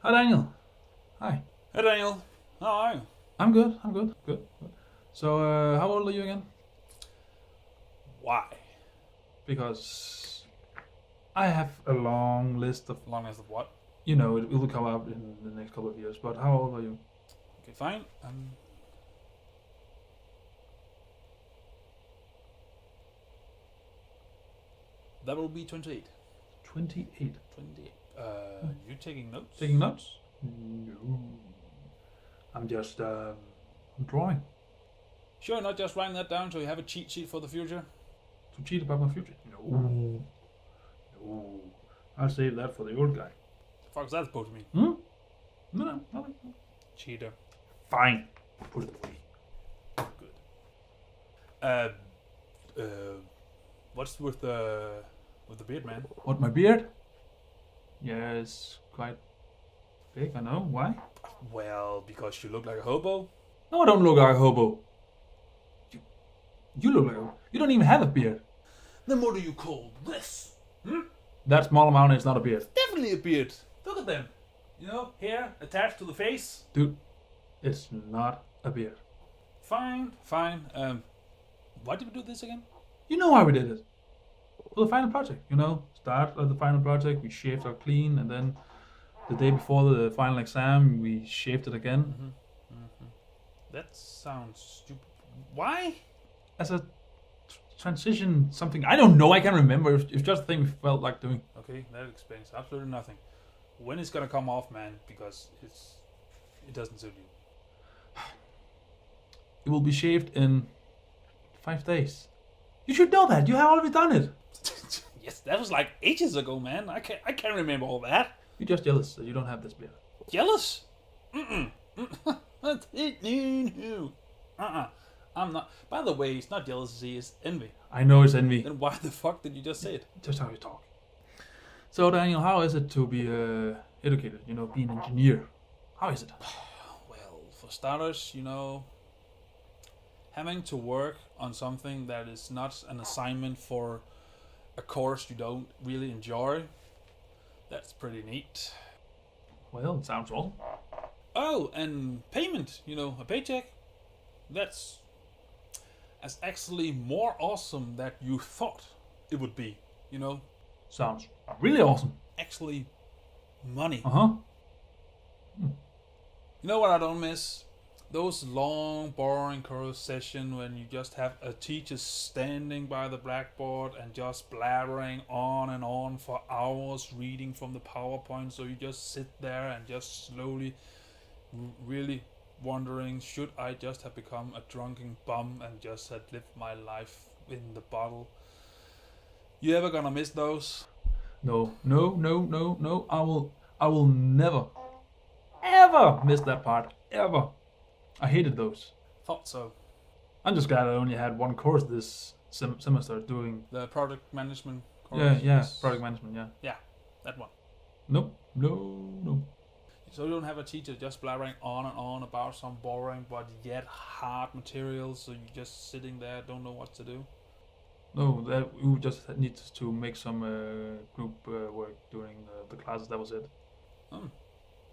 Hi, Daniel. Hi. Hey Daniel, how are you? I'm good. Good. So, how old are you again? Why? Because I have a long list of, Long as of what? it will come out in the next couple of years. But how old are you? Okay, fine. That will be 28. 28. 28. You taking notes? Taking notes? No. I'm just drawing Sure, not just writing that down so you have a cheat sheet for the future. to cheat about my future. No. No. I'll save that for the old guy. The fuck is that supposed to mean? Hmm? No, nothing. Cheater. Fine. Put it away. Good. Uh, uh, what's with the beard, man? What, my beard? Yeah, it's quite big. I know. Why? Well, because you look like a hobo. No, I don't look like a hobo. You look like a... You don't even have a beard. Then what do you call this? That small amount is not a beard. Definitely a beard. Look at them. You know, hair attached to the face. Dude, it's not a beard. Fine. Why did we do this again? You know why we did it. For the final project, Start of the final project, we shaved our clean, and then the day before the final exam, we shaved it again. That sounds stupid. Why? As a transition, something... I don't know, I can't remember. It's just a thing we felt like doing. Okay, that explains absolutely nothing. When it's gonna come off, man? Because it doesn't suit you. It will be shaved in 5 days. You should know that. You have already done it. Yes, that was like ages ago, man. I can't remember all that. You're just jealous that you don't have this beard. Jealous? That's it. No. I'm not. By the way, it's not jealousy, it's envy. I know it's envy. Then why the fuck did you just say it? Just how you talk. So, Daniel, how is it to be educated? Be an engineer. How is it? Well, for starters, having to work on something that is not an assignment for a course you don't really enjoy, that's pretty neat. Well, it sounds awesome. Oh, and payment, a paycheck. That's actually more awesome than you thought it would be, Sounds really awesome. Actually, money. Uh-huh. You know what I don't miss? Those long, boring chorus sessions when you just have a teacher standing by the blackboard and just blabbering on and on for hours, reading from the PowerPoint. So you just sit there and just slowly, really wondering, should I just have become a drunken bum and just had lived my life in the bottle? You ever gonna miss those? No. I will never, ever miss that part. Ever. I hated those. Thought so. I'm just glad I only had one course this semester doing... The product management course. Yeah, product management, yeah. Yeah, that one. Nope. No. So you don't have a teacher just blabbering on and on about some boring but yet hard materials, so you're just sitting there, don't know what to do? No, that we just need to make some group work during the classes. That was it.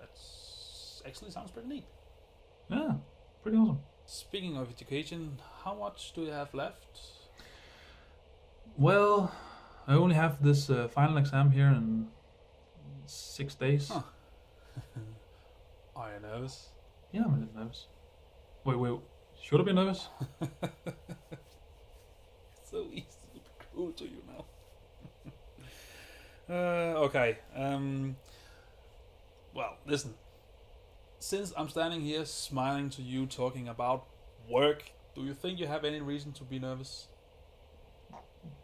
That's actually sounds pretty neat. Yeah, pretty awesome. Speaking of education, how much do you have left? Well, I only have this final exam here in 6 days. Huh. Are you nervous? Yeah, I'm a little nervous. Wait, should I be nervous? So easy to be cruel to you now. Okay. Well, listen. Since I'm standing here smiling to you talking about work, do you think you have any reason to be nervous?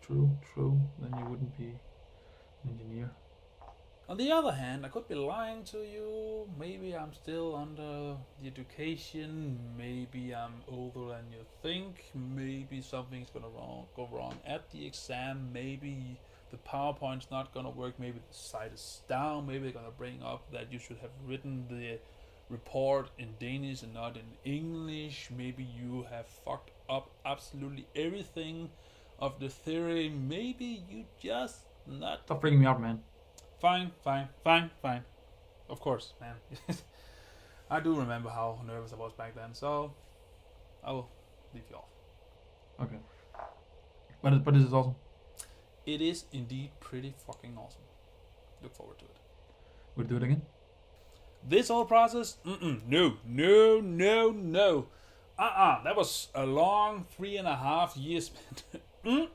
True. Then you wouldn't be an engineer. On the other hand, I could be lying to you. Maybe I'm still under the education. Maybe I'm older than you think. Maybe something's gonna go wrong at the exam. Maybe the PowerPoint's not gonna work. Maybe the site is down. Maybe they're gonna bring up that you should have written the report in Danish and not in English. Maybe you have fucked up absolutely everything of the theory. Maybe you just not... Stop freaking me out, man. Fine. Of course, man. I do remember how nervous I was back then, so I will leave you off. Okay. But this is awesome. It is indeed pretty fucking awesome. Look forward to it. We'll do it again. This whole process? No. That was a long 3.5 years spent.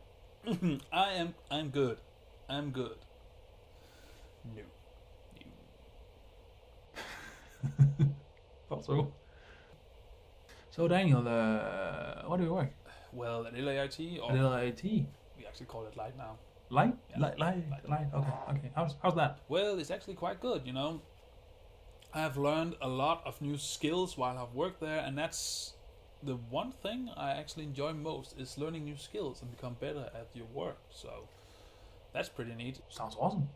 I'm good. I'm good. No. Thought so. So Daniel, what do you work? Well, at LAIT, or At LIT. we actually call it Light now. Light? Yeah. Light. Okay. How's that? Well, it's actually quite good, you know. I have learned a lot of new skills while I've worked there, and that's the one thing I actually enjoy most is learning new skills and become better at your work. So that's pretty neat. Sounds awesome.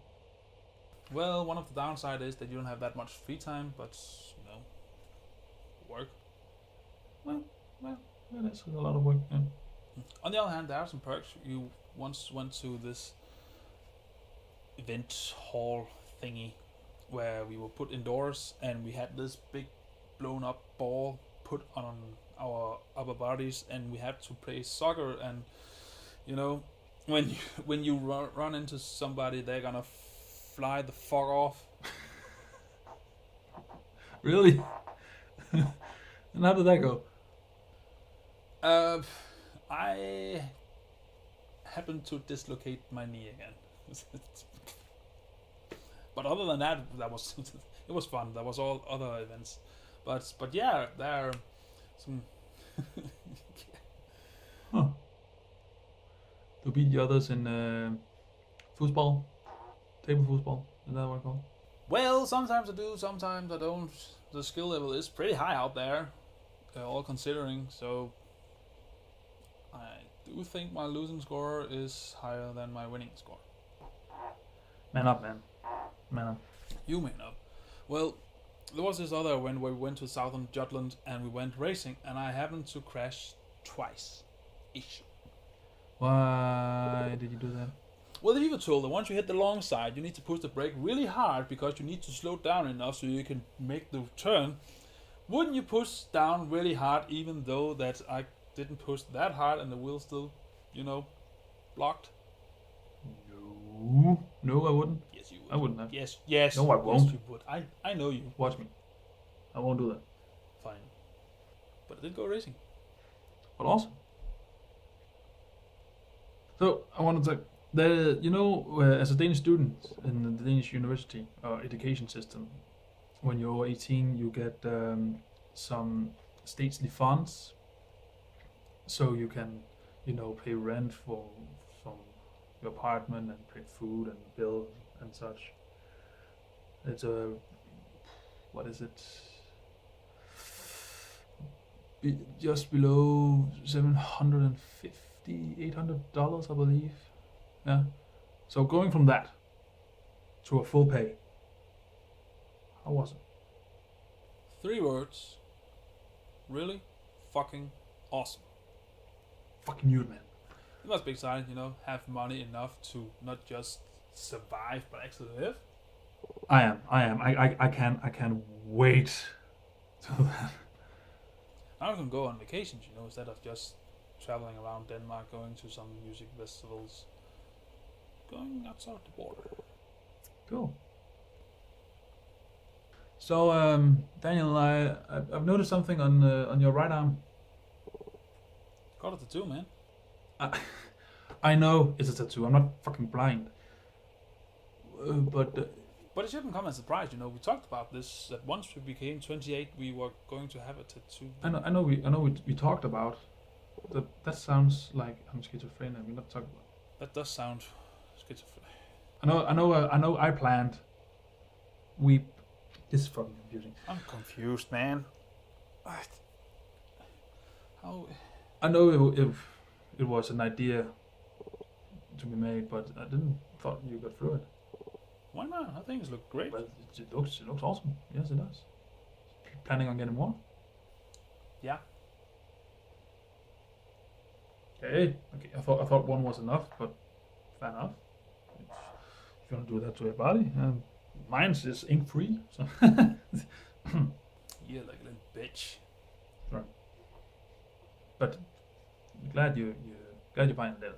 Well, one of the downside is that you don't have that much free time, but you know, work. Well, that's a lot of work. Yeah. On the other hand, there are some perks. You once went to this event hall thingy where we were put indoors and we had this big blown up ball put on our upper bodies and we had to play soccer, and you know, when you run into somebody, they're gonna fly the fuck off. Really? And how did that go? I happened to dislocate my knee again. But other than that, was it was fun. There was all other events, but yeah, there are some. Huh. To beat the others in foosball, table foosball. Is that what it's called? Well, sometimes I do, sometimes I don't. The skill level is pretty high out there, all considering. So I do think my losing score is higher than my winning score. Man up, man. Man up. You may know. Well, there was this other when we went to southern Jutland and we went racing, and I happened to crash twice. Ish. Why did you do that? Well, you were told that once you hit the long side, you need to push the brake really hard because you need to slow down enough so you can make the turn. Wouldn't you push down really hard, even though that I didn't push that hard and the wheel still, you know, blocked? No, I wouldn't. Yes, you would. I wouldn't have. Yes. No, I won't. Yes, you would. I know you. Watch me. I won't do that. Fine. But I did go racing. But awesome. So I wanted to, as a Danish student in the Danish university education system, when you're 18, you get some stately funds, so you can, pay rent from your apartment and pay food and bill and such. It's what is it? Just below $750, $800, I believe. Yeah. So going from that to a full pay, how was it? 3 words. Really fucking awesome. Fucking you, man. You must be excited, have money enough to not just survive but actually live. I am. I can't wait to that. Now I can go on vacations, instead of just traveling around Denmark, going to some music festivals, going outside the border. Cool. So, Daniel, I've noticed something on your right arm. Got a tattoo, man. I know it's a tattoo. I'm not fucking blind. But it shouldn't come as a surprise, We talked about this that once we became 28, we were going to have a tattoo. I know. We talked about. That sounds like I'm schizophrenic. We're not talking about. That does sound schizophrenic. I know. I planned. This is fucking confusing. I'm confused, man. How? I know if it was an idea to be made, but I didn't thought you got through it. Why not? I think it looks great. Well, it looks awesome. Yes, it does. Planning on getting more? Yeah. Okay. I thought one was enough, but fair enough. If you want to do that to your body, Mine's is ink free. So Yeah, like a little bitch. but glad you glad you find it.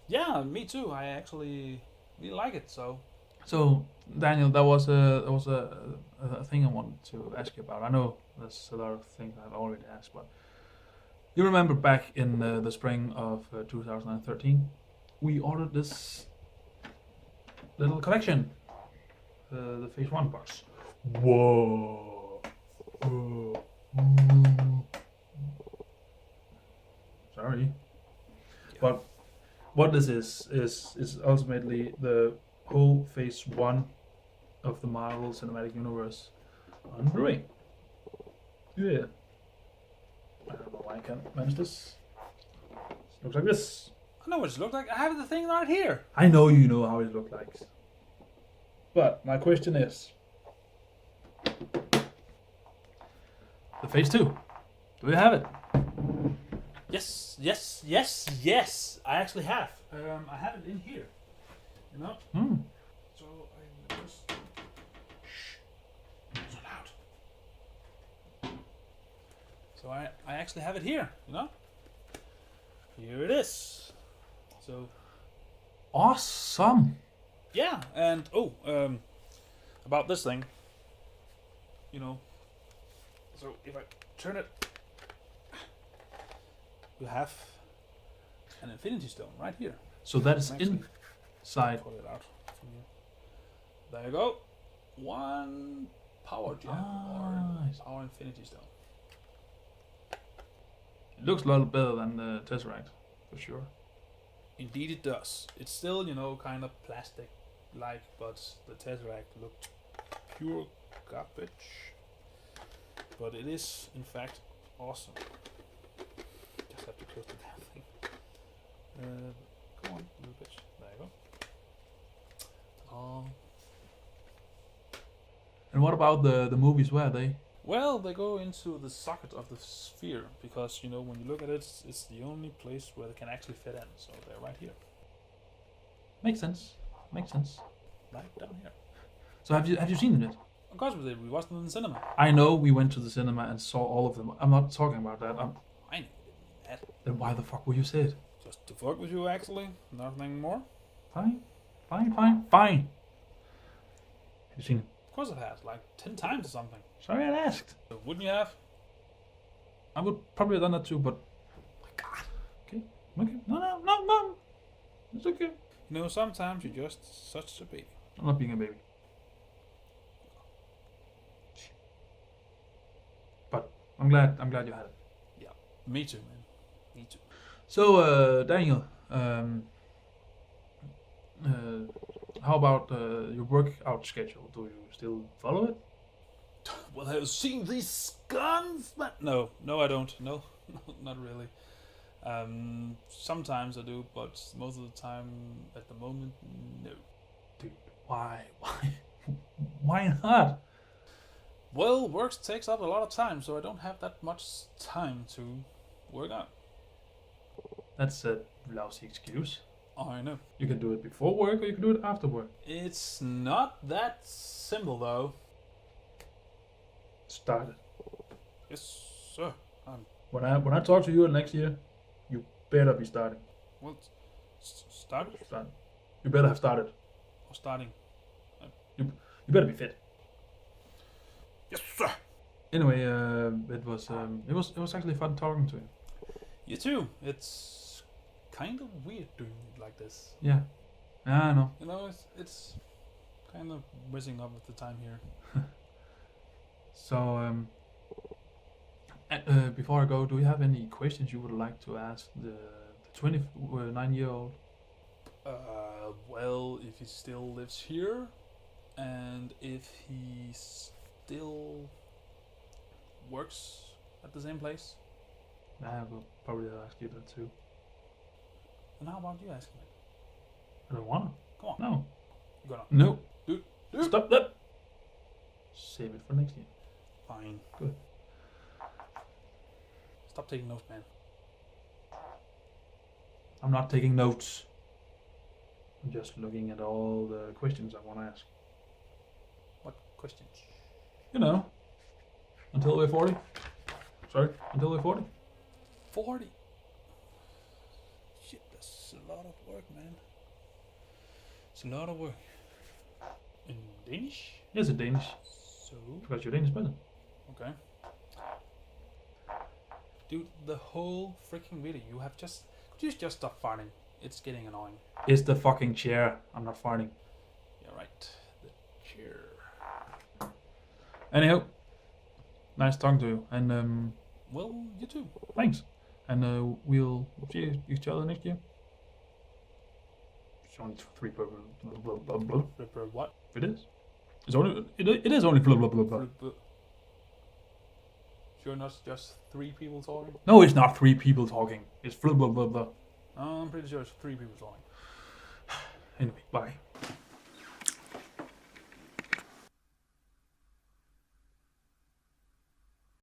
Yeah, me too. I actually really like it. So So Daniel, that was a thing I wanted to ask you about. I know there's a lot of things I've already asked, but you remember back in the spring of 2013, we ordered this little collection, the Phase One box. Whoa. Whoa. Sorry, yeah. but what this is ultimately the whole Phase One of the Marvel Cinematic Universe on Blu-ray. Yeah. I don't know why I can't manage this. It looks like this. I know what it looks like. I have the thing right here. I know you know how it looks like. But my question is, the Phase 2, do you have it? Yes, yes, yes, yes. I actually have. I have it in here. You know. Hmm. So I just. Shh. It's not loud. So I actually have it here. You know. Here it is. So Awesome. yeah, and about this thing. You know. So if I turn it, you have an Infinity Stone right here. So that's Actually, inside. pull it out from here. There you go. One power gem Nice. or power Infinity Stone. It looks a lot better than the Tesseract, for sure. Indeed, it does. It's still, kind of plastic-like, but the Tesseract looked pure garbage. But it is, in fact, awesome. Just have to close the damn thing. Come on, little bitch. There you go. And what about the movies? Where are they? Well, they go into the socket of the sphere because when you look at it, it's the only place where they can actually fit in. So they're right here, Makes sense. Makes sense. right down here. So have you seen it? Of course, we did. We watched them in the cinema. I know we went to the cinema and saw all of them. I'm not talking about that. I know you didn't mean that. Then why the fuck were you say it? Just to fuck with you, actually. Nothing more. Fine. Have you seen it? Of course, it has like 10 times or something. Sorry, I asked. So wouldn't you have? I would probably have done that too, but my God. Okay. No. It's okay. Sometimes you're just such a baby. I'm not being a baby. But I'm glad you had it. Yeah, me too, man. Me too. So, Daniel, how about your workout schedule? Do you still follow it? Well, have you seen these guns, man? No, I don't. No, not really. Sometimes I do, but most of the time, at the moment, no. Dude, why not? Well, work takes up a lot of time, so I don't have that much time to work out. That's a lousy excuse. I know. You can do it before work or you can do it after work. It's not that simple, though. Start it. Yes, sir. When I talk to you next year, you better be starting. Well, started Start. You better have started. or starting? You better be fit. Yes, sir. Anyway, it was actually fun talking to you. You too. It's kind of weird doing it like this. Yeah, I know. It's kind of messing up with the time here. So, before I go, do you have any questions you would like to ask the 29-year-old? Well, if he still lives here, and if he still works at the same place, I will probably ask you that too. and how about you asking it? I don't wanna. Come on. No. You gonna No. do? Stop that. Save it for next year. Fine. Good. Stop taking notes, man. I'm not taking notes. I'm just looking at all the questions I want to ask. questions? You know, until we're 40. Sorry, until we're 40. 40. Shit, that's a lot of work, man. It's a lot of work. In Danish? Yes, in Danish. So, Because you're Danish person. okay. Dude, the whole freaking video, could you just stop farting? It's getting annoying. It's the fucking chair. I'm not farting. You're right. The chair. Anyhow, nice talking to you. And Well, you too. thanks. And we'll see each other next year. It's only 3 blah blah blah blah blah. What? It is. It is only blah blah blah blah. Sure, not just 3 people talking? No, it's not 3 people talking. It's blah blah blah blah. I'm pretty sure it's 3 people talking. Anyway, bye.